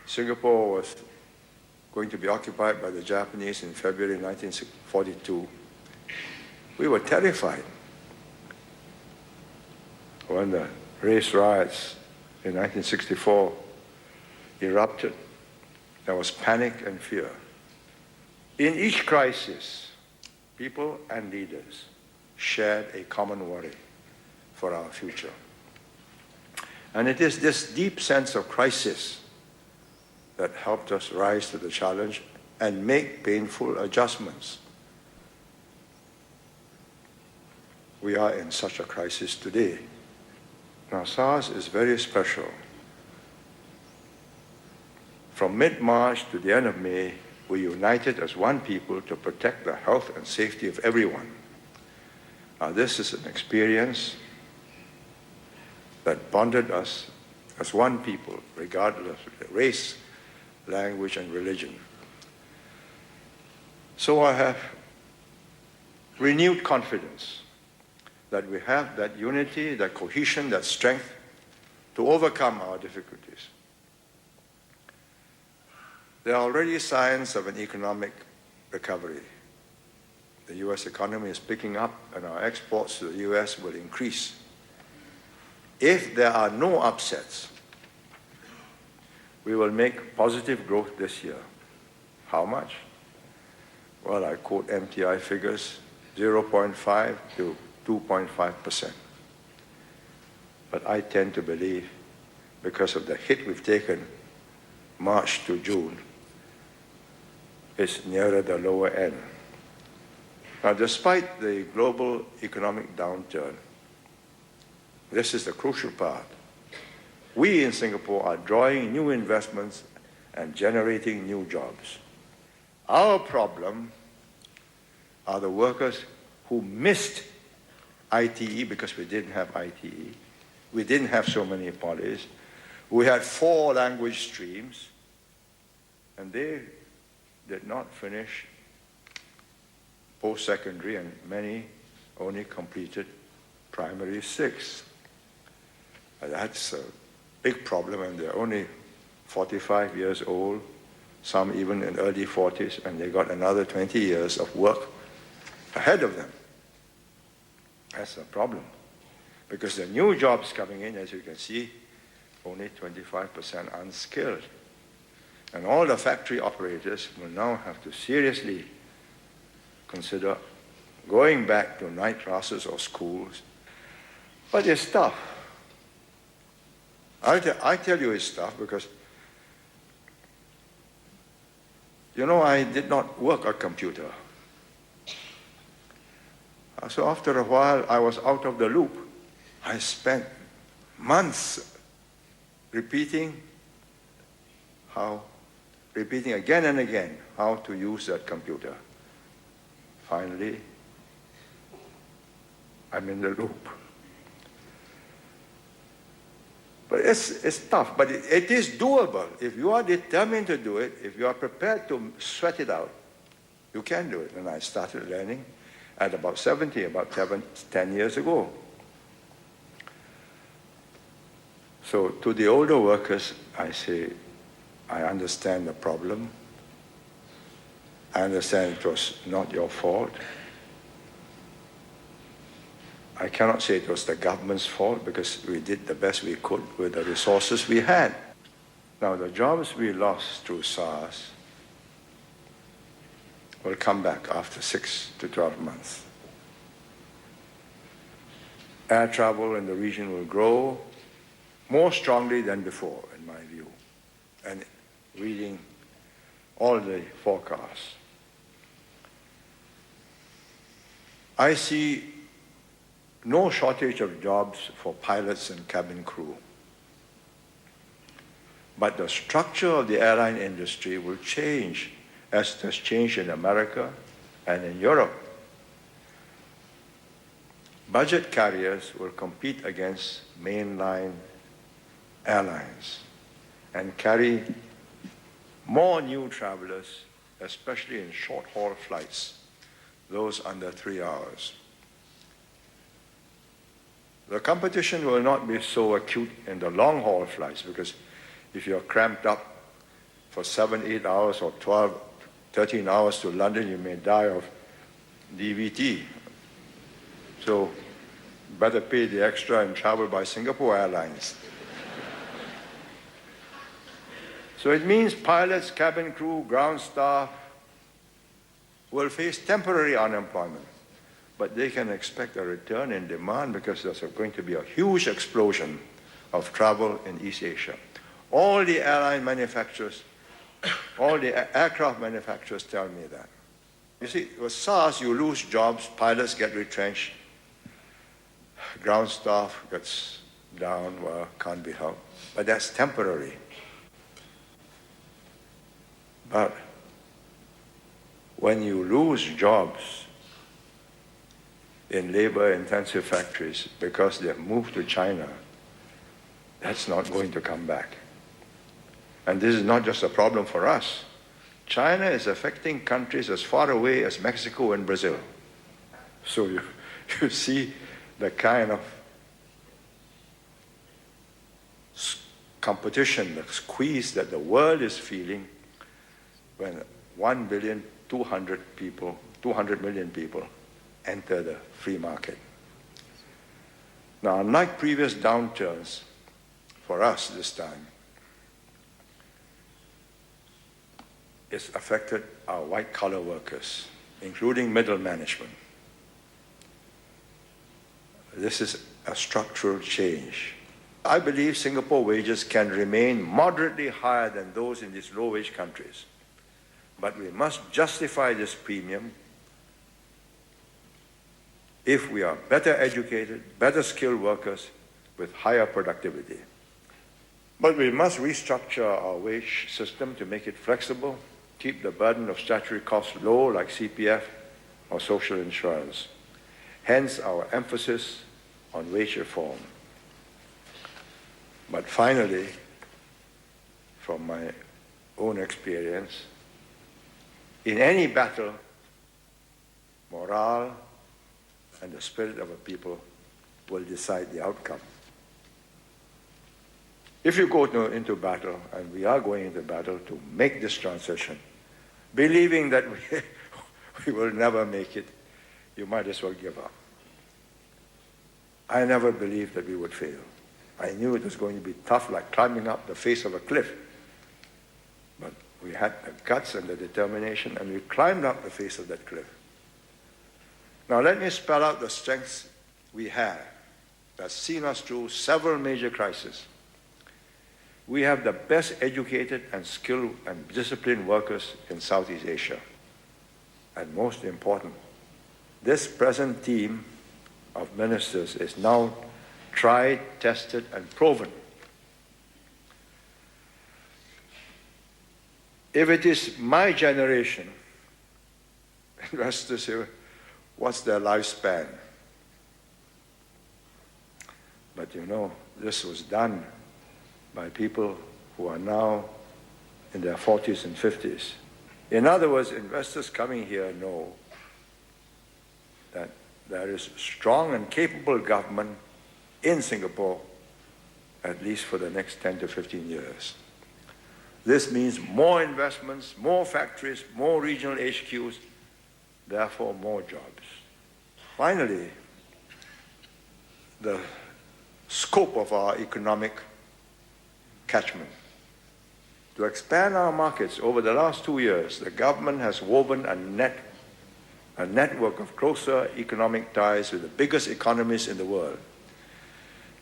Singapore was going to be occupied by the Japanese in February 1942, we were terrified when the race riots in 1964 erupted. There was panic and fear. In each crisis, people and leaders shared a common worry for our future. And it is this deep sense of crisis that helped us rise to the challenge and make painful adjustments. We are in such a crisis today. Now, SARS is very special. From mid-March to the end of May, we united as one people to protect the health and safety of everyone. Now, this is an experience that bonded us as one people, regardless of race, language, and religion. So I have renewed confidence that we have that unity, that cohesion, that strength to overcome our difficulties. There are already signs of an economic recovery. The U.S. economy is picking up and our exports to the U.S. will increase. If there are no upsets, we will make positive growth this year. How much? Well, I quote MTI figures, 0.5 to 2.5%. But I tend to believe, because of the hit we've taken March to June, it's nearer the lower end. Now, despite the global economic downturn, this is the crucial part. We in Singapore are drawing new investments and generating new jobs. Our problem are the workers who missed ITE because we didn't have ITE. We didn't have so many polys. We had 4 language streams, and they did not finish post-secondary, and many only completed primary 6. That's a big problem, and they're only 45 years old, some even in early 40s, and they got another 20 years of work ahead of them. That's a problem, because the new jobs coming in, as you can see, only 25% unskilled. And all the factory operators will now have to seriously consider going back to night classes or schools. But it's tough. I tell you it's tough because, you know, I did not work a computer. So after a while, I was out of the loop. I spent months repeating again and again how to use that computer. Finally, I'm in the loop. But it's tough, but it is doable. If you are determined to do it, if you are prepared to sweat it out, you can do it. And I started learning at about 10 years ago. So to the older workers, I say, I understand the problem. I understand it was not your fault. I cannot say it was the government's fault because we did the best we could with the resources we had. Now, the jobs we lost through SARS will come back after 6 to 12 months. Air travel in the region will grow more strongly than before, in my view, and reading all the forecasts. I see no shortage of jobs for pilots and cabin crew. But the structure of the airline industry will change, as it has changed in America and in Europe. Budget carriers will compete against mainline airlines and carry more new travelers, especially in short-haul flights, those under 3 hours. The competition will not be so acute in the long-haul flights because if you're cramped up for 7, 8 hours or 12, 13 hours to London, you may die of DVT. So better pay the extra and travel by Singapore Airlines. So it means pilots, cabin crew, ground staff will face temporary unemployment, but they can expect a return in demand because there's going to be a huge explosion of travel in East Asia. All the airline manufacturers, all the aircraft manufacturers tell me that. You see, with SARS, you lose jobs, pilots get retrenched, ground staff gets down, well, can't be helped. But that's temporary. But when you lose jobs in labor-intensive factories because they've moved to China, that's not going to come back. And this is not just a problem for us. China is affecting countries as far away as Mexico and Brazil. So you see the kind of competition, the squeeze that the world is feeling when 1,200 million people enter the free market. Now, unlike previous downturns, for us this time, it's affected our white-collar workers, including middle management. This is a structural change. I believe Singapore wages can remain moderately higher than those in these low-wage countries. But we must justify this premium if we are better educated, better skilled workers with higher productivity. But we must restructure our wage system to make it flexible, keep the burden of statutory costs low like CPF or social insurance. Hence our emphasis on wage reform. But finally, from my own experience, in any battle, morale and the spirit of a people will decide the outcome. If you go into battle, and we are going into battle to make this transition, believing that we will never make it, you might as well give up. I never believed that we would fail. I knew it was going to be tough, like climbing up the face of a cliff. But we had the guts and the determination, and we climbed up the face of that cliff. Now let me spell out the strengths we have that's seen us through several major crises. We have the best educated and skilled and disciplined workers in Southeast Asia. And most important, this present team of ministers is now tried, tested, and proven. If it is my generation, investors say, what's their lifespan? But you know, this was done by people who are now in their 40s and 50s. In other words, investors coming here know that there is strong and capable government in Singapore, at least for the next 10 to 15 years. This means more investments, more factories, more regional HQs, therefore more jobs. Finally, the scope of our economic catchment. To expand our markets over the last 2 years, the government has woven a network of closer economic ties with the biggest economies in the world,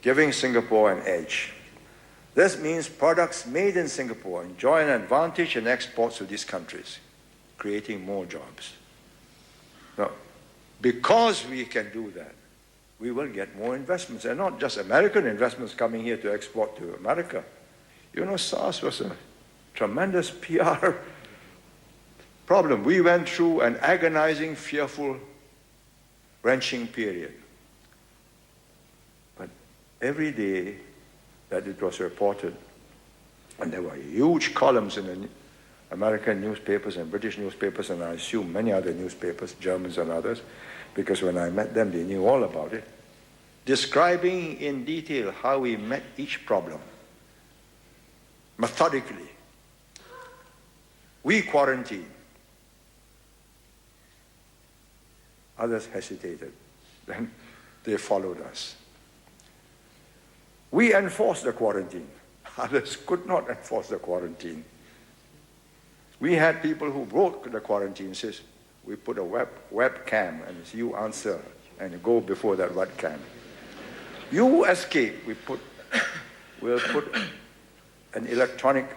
giving Singapore an edge. This means products made in Singapore enjoy an advantage in exports to these countries, creating more jobs. Now, because we can do that, we will get more investments, and not just American investments coming here to export to America. You know, SARS was a tremendous PR problem. We went through an agonizing, fearful, wrenching period. But every day that it was reported, and there were huge columns in the American newspapers and British newspapers, and I assume many other newspapers, Germans and others, because when I met them, they knew all about it, describing in detail how we met each problem, methodically. We quarantine. Others hesitated. Then they followed us. We enforced the quarantine. Others could not enforce the quarantine. We had people who broke the quarantine. Says, we put a webcam, and you answer, and go before that webcam. You escape. We'll put an electronic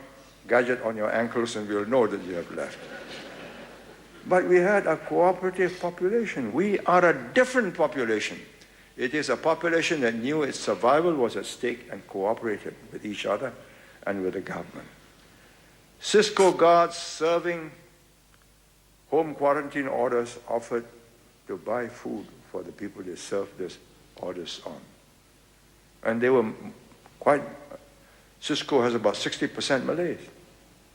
gadget on your ankles, and we'll know that you have left. But we had a cooperative population. We are a different population. It is a population that knew its survival was at stake and cooperated with each other and with the government. Cisco guards serving home quarantine orders offered to buy food for the people they served these orders on. And they were Cisco has about 60% Malays.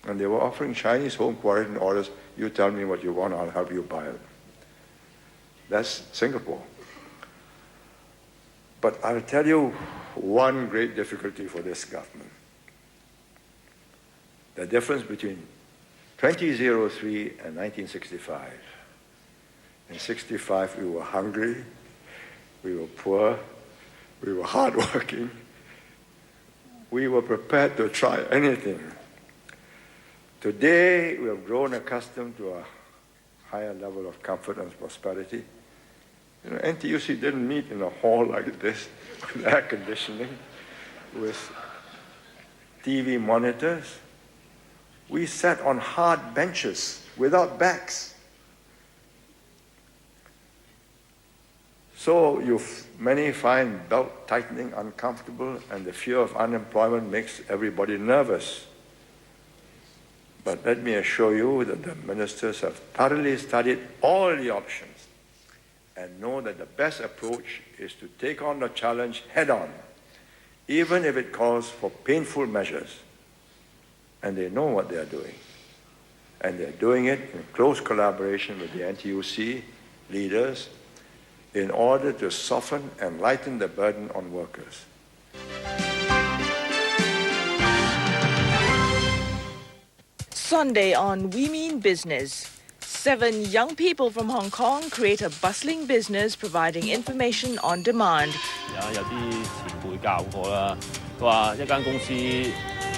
And they were offering Chinese home quarantine orders. You tell me what you want, I'll help you buy it. That's Singapore. But I'll tell you one great difficulty for this government. The difference between 2003 and 1965. In 65, we were hungry, we were poor, we were hardworking, we were prepared to try anything. Today, we have grown accustomed to a higher level of comfort and prosperity. You know, NTUC didn't meet in a hall like this, with air conditioning, with TV monitors. We sat on hard benches without backs. So many find belt tightening uncomfortable, and the fear of unemployment makes everybody nervous. But let me assure you that the ministers have thoroughly studied all the options and know that the best approach is to take on the challenge head-on, even if it calls for painful measures. And they know what they are doing. And they're doing it in close collaboration with the NTUC leaders in order to soften and lighten the burden on workers. Sunday on We Mean Business. 7 young people from Hong Kong create a bustling business providing information on demand. 有啲前輩教過啦，佢話一間公司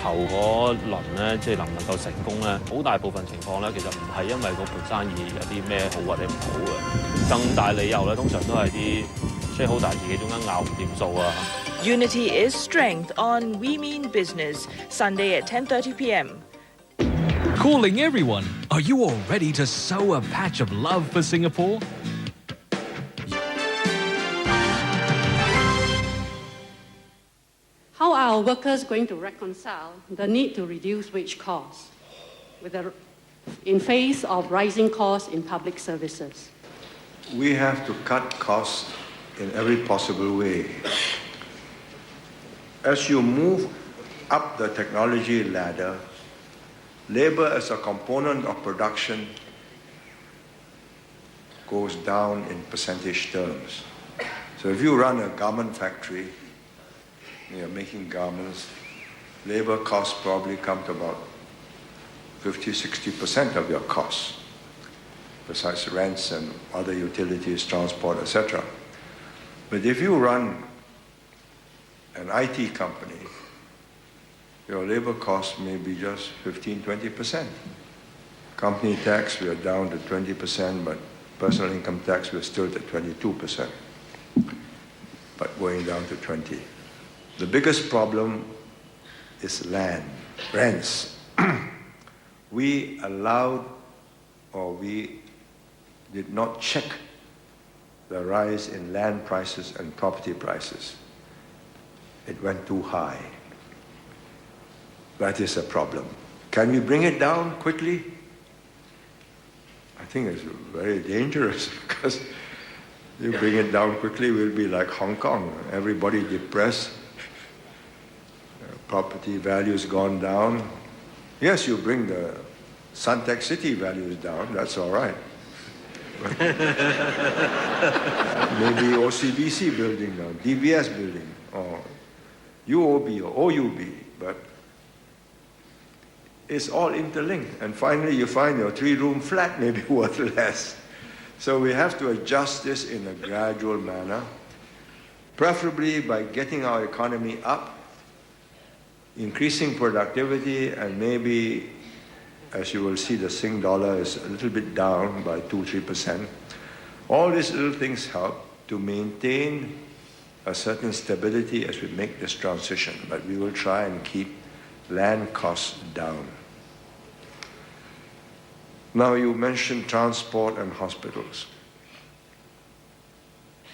頭嗰輪咧，即係能唔能夠成功咧，好大部分情況咧，其實唔係因為嗰盤生意有啲咩好或者唔好嘅，更大理由咧，通常都係啲 shareholder 自己中間拗唔掂數啊。Unity is strength on We Mean Business, Sunday at 10:30 p.m. Calling everyone. Are you all ready to sow a patch of love for Singapore? How are our workers going to reconcile the need to reduce wage costs in face of rising costs in public services? We have to cut costs in every possible way. As you move up the technology ladder, labor as a component of production goes down in percentage terms. So if you run a garment factory, you're making garments, labor costs probably come to about 50-60% of your costs, besides rents and other utilities, transport, etc. But if you run an IT company, your labor costs may be just 15-20%. Company tax, we are down to 20%, but personal income tax, we're still at 22%, but going down to 20%. The biggest problem is land, rents. We allowed, or we did not check the rise in land prices and property prices. It went too high. That is a problem. Can we bring it down quickly? I think it's very dangerous because you bring it down quickly, we'll be like Hong Kong. Everybody depressed. Property values gone down. Yes, you bring the Suntec City values down, that's all right. Maybe OCBC building down, DBS building, or UOB or OUB, but It's all interlinked. And finally, you find your 3-room flat may be worth less. So we have to adjust this in a gradual manner, preferably by getting our economy up, increasing productivity, and maybe, as you will see, the Sing dollar is a little bit down by 2-3%. All these little things help to maintain a certain stability as we make this transition, but we will try and keep land costs down. Now, you mentioned transport and hospitals.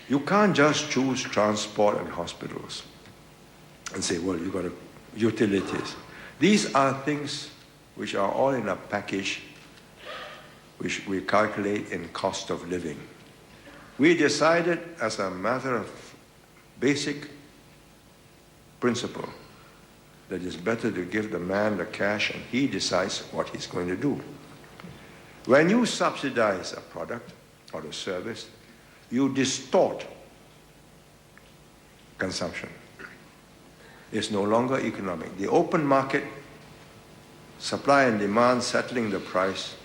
You can't just choose transport and hospitals and say, well, you've got utilities. These are things which are all in a package which we calculate in cost of living. We decided, as a matter of basic principle, that it's better to give the man the cash and he decides what he's going to do. When you subsidize a product or a service, you distort consumption. It's no longer economic. The open market, supply and demand settling the price,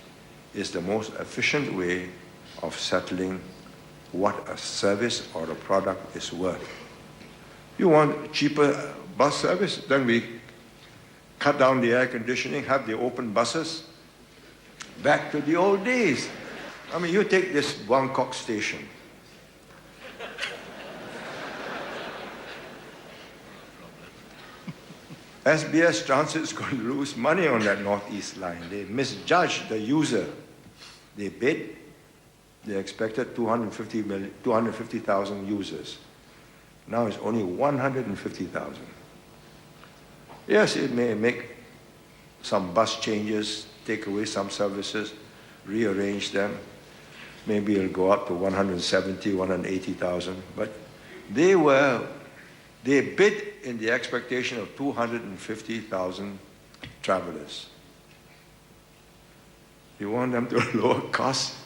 is the most efficient way of settling what a service or a product is worth. You want cheaper bus service? Then we cut down the air conditioning, have the open buses. Back to the old days. I mean, you take this Buangkok station. SBS Transit is going to lose money on that northeast line. They misjudged the user. They bid. They expected 250,000 users. Now it's only 150,000. Yes, it may make some bus changes, take away some services, rearrange them. Maybe it'll go up to 170, 180,000. But they bid in the expectation of 250,000 travelers. You want them to lower costs?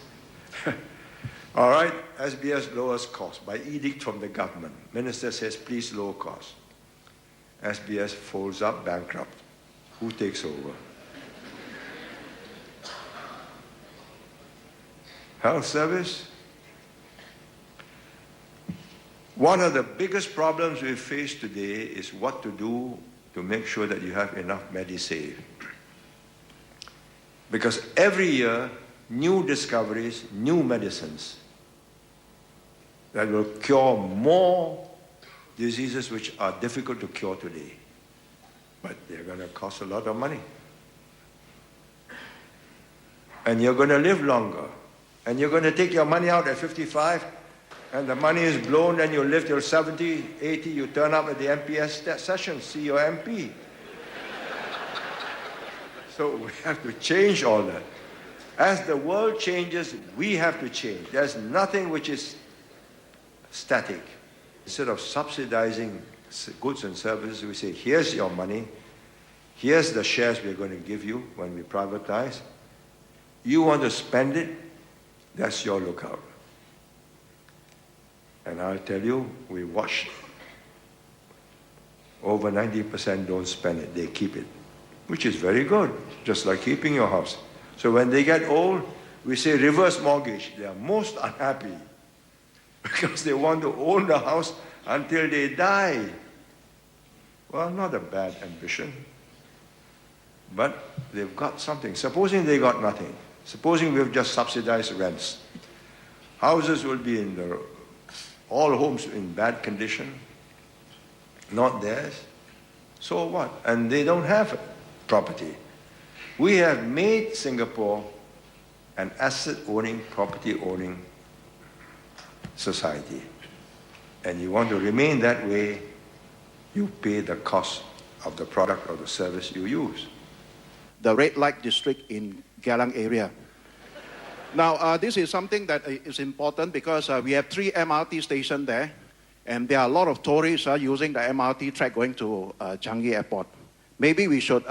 All right, SBS lowers costs by edict from the government. Minister says, please lower costs. SBS folds up bankrupt. Who takes over? Health service? One of the biggest problems we face today is what to do to make sure that you have enough MediSave. Because every year, new discoveries, new medicines that will cure more diseases which are difficult to cure today. But they're going to cost a lot of money. And you're going to live longer. And you're going to take your money out at 55, and the money is blown, and you live till 70, 80, you turn up at the MPS session, see your MP. So we have to change all that. As the world changes, we have to change. There's nothing which is static. Instead of subsidizing goods and services, we say, here's your money, here's the shares we're going to give you when we privatize. You want to spend it, that's your lookout. And I'll tell you, we watch. Over 90% don't spend it, they keep it, which is very good, just like keeping your house. So when they get old, we say reverse mortgage. They are most unhappy because they want to own the house until they die. Well, not a bad ambition, but they've got something. Supposing they got nothing. Supposing we've just subsidized rents. Houses will be all homes in bad condition, not theirs. So what? And they don't have property. We have made Singapore an asset-owning, property-owning society. And you want to remain that way, you pay the cost of the product or the service you use. The red light district in Geylang area. Now, this is something that is important because we have 3 MRT stations there, and there are a lot of tourists using the MRT track going to Changi Airport. Maybe we should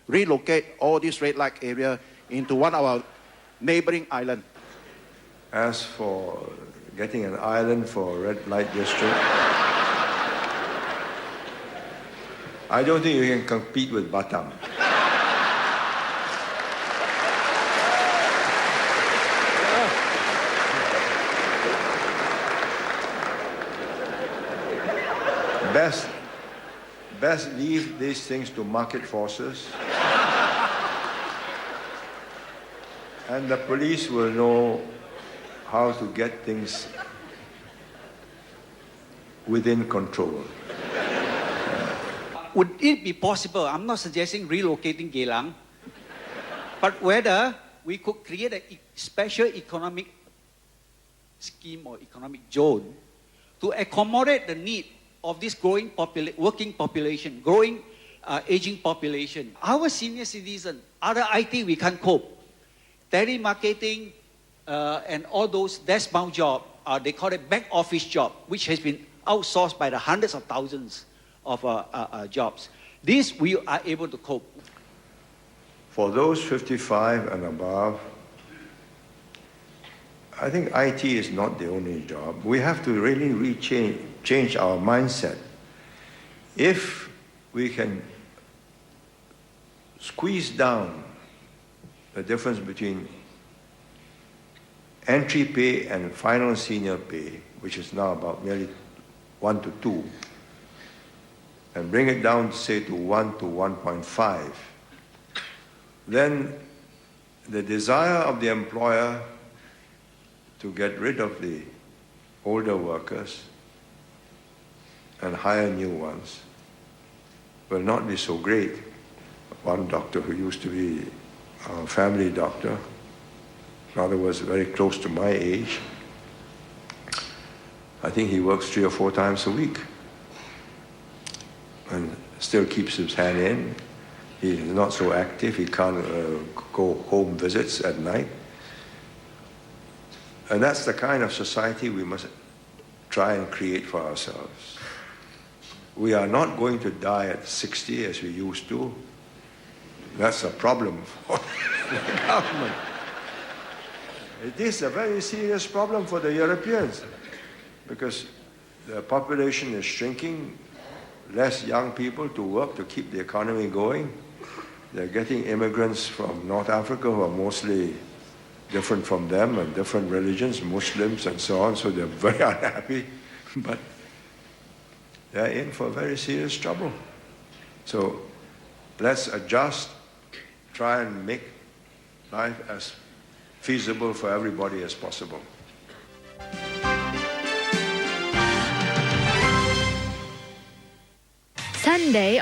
relocate all this red light area into one of our neighboring islands. As for getting an island for a red light district, I don't think you can compete with Batam. best leave these things to market forces. And the police will know how to get things within control. Would it be possible, I'm not suggesting relocating Geylang, but whether we could create a special economic scheme or economic zone to accommodate the need of this growing working population, growing aging population. Our senior citizens, other IT we can't cope. Telemarketing and all those desk-bound jobs, they call it back office job, which has been outsourced by the hundreds of thousands of jobs. This we are able to cope. For those 55 and above, I think IT is not the only job. We have to really change our mindset. If we can squeeze down the difference between entry pay and final senior pay, which is now about nearly 1 to 2, and bring it down, say, to 1 to 1.5, then the desire of the employer to get rid of the older workers and hire new ones will not be so great. One doctor who used to be a family doctor, in other words, very close to my age, I think he works 3 or 4 times a week and still keeps his hand in. He's not so active. He can't go home visits at night. And that's the kind of society we must try and create for ourselves. We are not going to die at 60 as we used to. That's a problem for the government. It is a very serious problem for the Europeans because the population is shrinking, less young people to work to keep the economy going. They're getting immigrants from North Africa who are mostly different from them and different religions, Muslims and so on, so they're very unhappy, but they're in for very serious trouble. So let's adjust, try and make life as feasible for everybody as possible. Sunday,